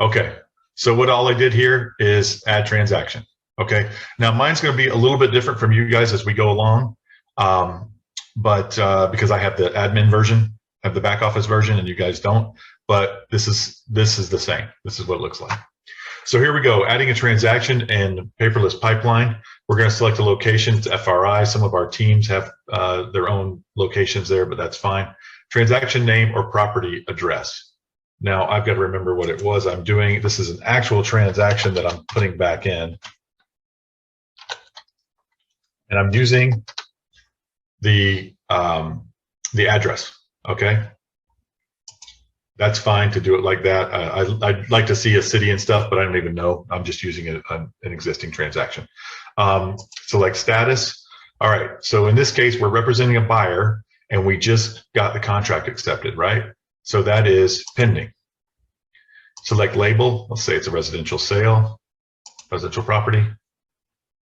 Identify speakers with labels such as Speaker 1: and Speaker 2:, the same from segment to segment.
Speaker 1: Okay. So what all I did here is add transaction. Okay. Now mine's going to be a little bit different from you guys as we go along. Um, but because I have the admin version, have the back office version, and you guys don't. But this is the same. This is what it looks like. So here we go. Adding a transaction in Paperless Pipeline. We're going to select a location. It's FRI. Some of our teams have their own locations there, but that's fine. Transaction name or property address. Now I've got to remember what it was I'm doing. This is an actual transaction that I'm putting back in. And I'm using the address, okay? That's fine to do it like that. I'd like to see a city and stuff, but I don't even know. I'm just using an existing transaction. Select status. All right, so in this case, we're representing a buyer and we just got the contract accepted, right? So that is pending. Select label. Let's say it's a residential sale, residential property.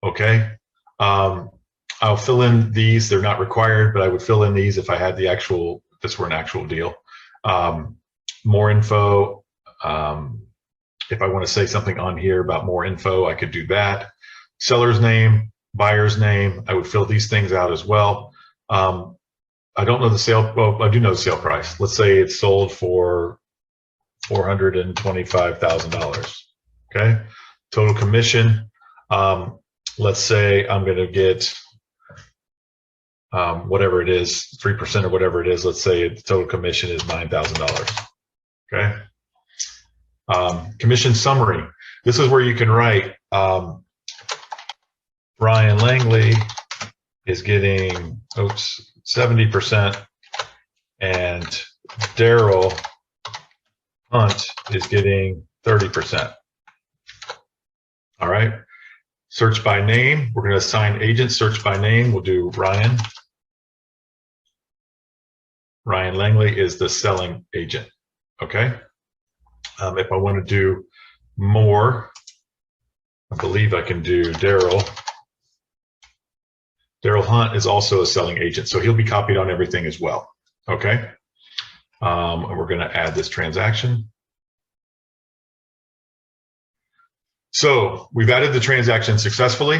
Speaker 1: Okay. I'll fill in these. They're not required, but I would fill in these if I had the actual, if this were an actual deal. More info. If I want to say something on here about more info, I could do that. Seller's name, buyer's name. I would fill these things out as well. I don't know the sale. Well, I do know the sale price. Let's say it's sold for $425,000. Okay. Total commission. Let's say I'm going to get whatever it is, 3% or whatever it is. Let's say the total commission is $9,000. Okay. Commission summary. This is where you can write Ryan Langley is getting 70% and Daryl Hunt is getting 30%. All right. Search by name. We're going to assign agent search by name. We'll do Ryan. Ryan Langley is the selling agent. Okay. If I want to do more, I believe I can do Daryl. Daryl Hunt is also a selling agent, so he'll be copied on everything as well. Okay. And we're going to add this transaction. So we've added the transaction successfully.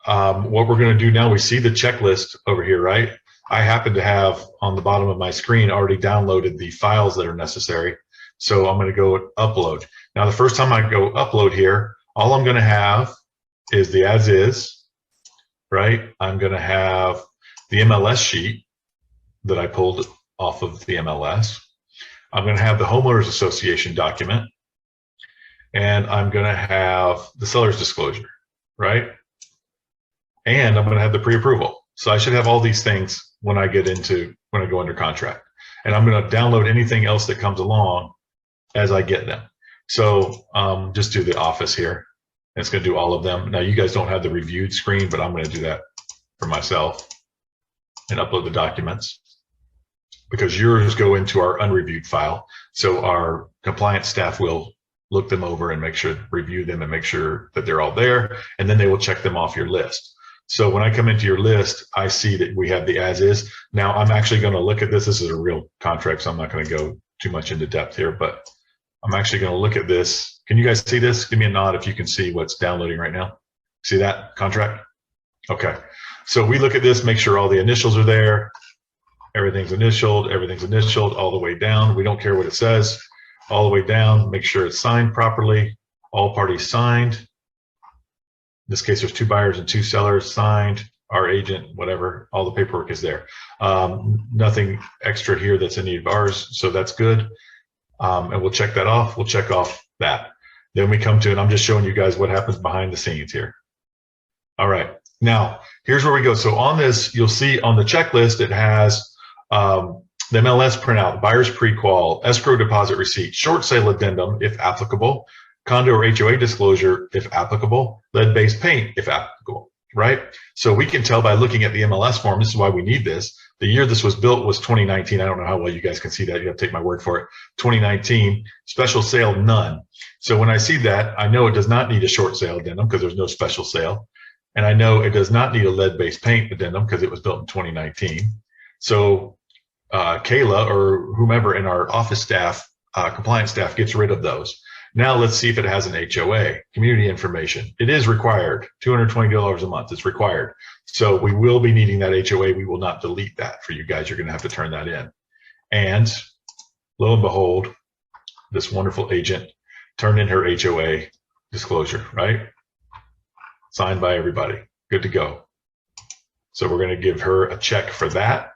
Speaker 1: What we're going to do now, we see the checklist over here, right? I happen to have on the bottom of my screen already downloaded the files that are necessary. So I'm going to go upload. Now, the first time I go upload here, all I'm going to have is the as is, right? I'm going to have the MLS sheet that I pulled off of the MLS. I'm going to have the homeowners association document. And I'm going to have the seller's disclosure, right? And I'm going to have the pre-approval. So I should have all these things when I go under contract. And I'm going to download anything else that comes along as I get them. So just do the office here. And it's going to do all of them. Now you guys don't have the reviewed screen, but I'm going to do that for myself and upload the documents because yours go into our unreviewed file. So our compliance staff will look them over and review them and make sure that they're all there, and then they will check them off your list. So when I come into your list, I see that we have the as is. Now I'm actually going to look at this. This is a real contract, so I'm not going to go too much into depth here, but I'm actually going to look at this. Can you guys see this? Give me a nod if you can see what's downloading right now. See that contract? Okay. So we look at this, make sure all the initials are there. Everything's initialed all the way down. We don't care what it says. All the way down, make sure it's signed properly. All parties signed. In this case, there's 2 buyers and 2 sellers signed. Our agent, whatever, all the paperwork is there. Nothing extra here that's any of ours, so that's good. And we'll check that off. We'll check off that. Then we come to, and I'm just showing you guys what happens behind the scenes here. All right, now here's where we go. So on this, you'll see on the checklist, it has the MLS printout, buyer's pre-qual, escrow deposit receipt, short sale addendum, if applicable, condo or HOA disclosure, if applicable, lead-based paint, if applicable, right? So we can tell by looking at the MLS form, this is why we need this. The year this was built was 2019. I don't know how well you guys can see that. You have to take my word for it. 2019, special sale, none. So when I see that, I know it does not need a short sale addendum because there's no special sale. And I know it does not need a lead-based paint addendum because it was built in 2019. So Kayla or whomever in our office staff, compliance staff gets rid of those. Now let's see if it has an HOA, community information. It is required, $220 a month. It's required. So we will be needing that HOA. We will not delete that for you guys. You're going to have to turn that in. And lo and behold, this wonderful agent turned in her HOA disclosure, right? Signed by everybody. Good to go. So we're going to give her a check for that.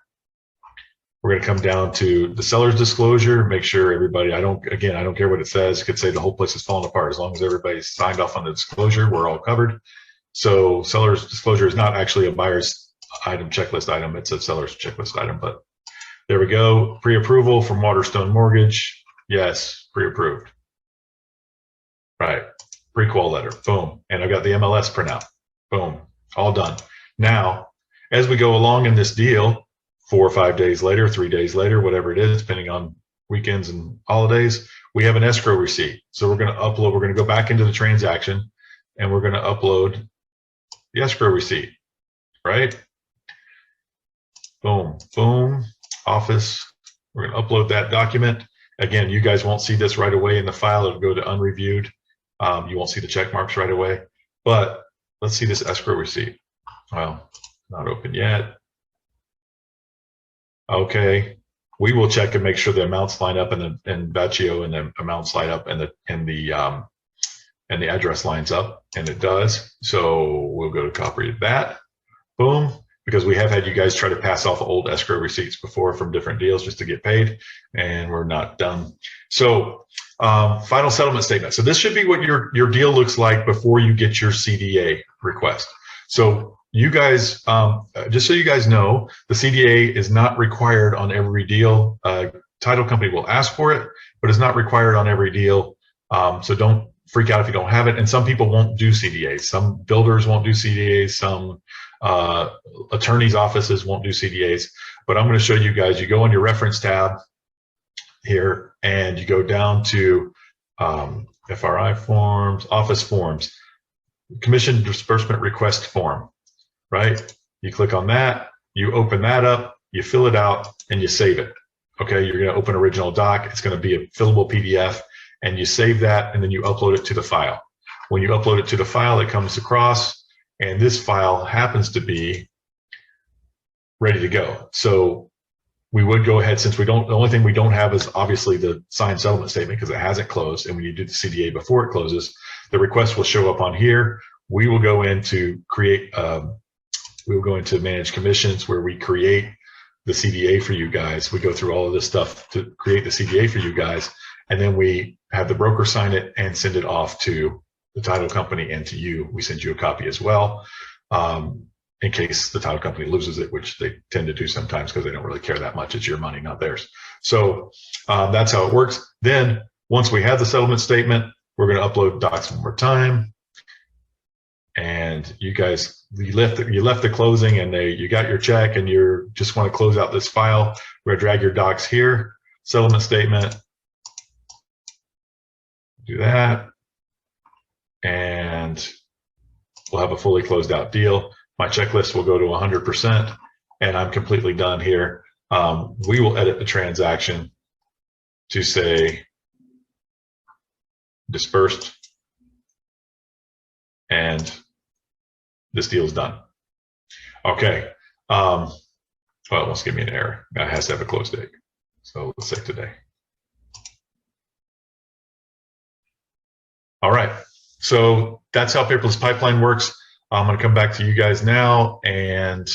Speaker 1: We're going to come down to the seller's disclosure, make sure everybody, I don't care what it says. It could say the whole place is falling apart. As long as everybody's signed off on the disclosure, we're all covered. So seller's disclosure is not actually a buyer's item, checklist item. It's a seller's checklist item, but there we go. Pre-approval from Waterstone Mortgage. Yes, pre-approved. Right. Pre-qual letter. Boom. And I've got the MLS printout. Boom. All done. Now, as we go along in this deal, 4 or 5 days later, 3 days later, whatever it is, depending on weekends and holidays, we have an escrow receipt. So we're going to upload, we're going to go back into the transaction and we're going to upload the escrow receipt, right? Boom, boom, office. We're going to upload that document. Again, you guys won't see this right away in the file. It'll go to unreviewed. You won't see the check marks right away, but let's see this escrow receipt. Well, not open yet. Okay, we will check and make sure the amounts line up and Vecchio and the amounts line up and the address lines up, and it does. So we'll go to copy that. Boom, because we have had you guys try to pass off old escrow receipts before from different deals just to get paid, and we're not done. So final settlement statement. So this should be what your deal looks like before you get your CDA request. So you guys, just so you guys know, the CDA is not required on every deal. Title company will ask for it, but it's not required on every deal. So don't freak out if you don't have it. And some people won't do CDAs. Some builders won't do CDAs. Some attorneys' offices won't do CDAs. But I'm going to show you guys. You go on your reference tab here, and you go down to FRI forms, office forms, commission disbursement request form. Right? You click on that, you open that up, you fill it out, and you save it. Okay, you're going to open original doc. It's going to be a fillable PDF, and you save that, and then you upload it to the file. When you upload it to the file, it comes across, and this file happens to be ready to go. So we would go ahead, since we don't, the only thing we don't have is obviously the signed settlement statement because it hasn't closed, and when you do the CDA before it closes, the request will show up on here. We will go in to create we'll go into manage commissions where we create the CDA for you guys. We go through all of this stuff to create the CDA for you guys. And then we have the broker sign it and send it off to the title company and to you. We send you a copy as well in case the title company loses it, which they tend to do sometimes because they don't really care that much. It's your money, not theirs. So that's how it works. Then once we have the settlement statement, we're going to upload docs one more time. And you guys, you left the closing, and you got your check, and you just want to close out this file. We're gonna drag your docs here, settlement statement, do that, and we'll have a fully closed out deal. My checklist will go to 100%, and I'm completely done here. We will edit the transaction to say dispersed, and this deal is done. Okay. Well, it wants to give me an error. It has to have a close date. So let's say today. All right. So that's how Paperless Pipeline works. I'm going to come back to you guys now and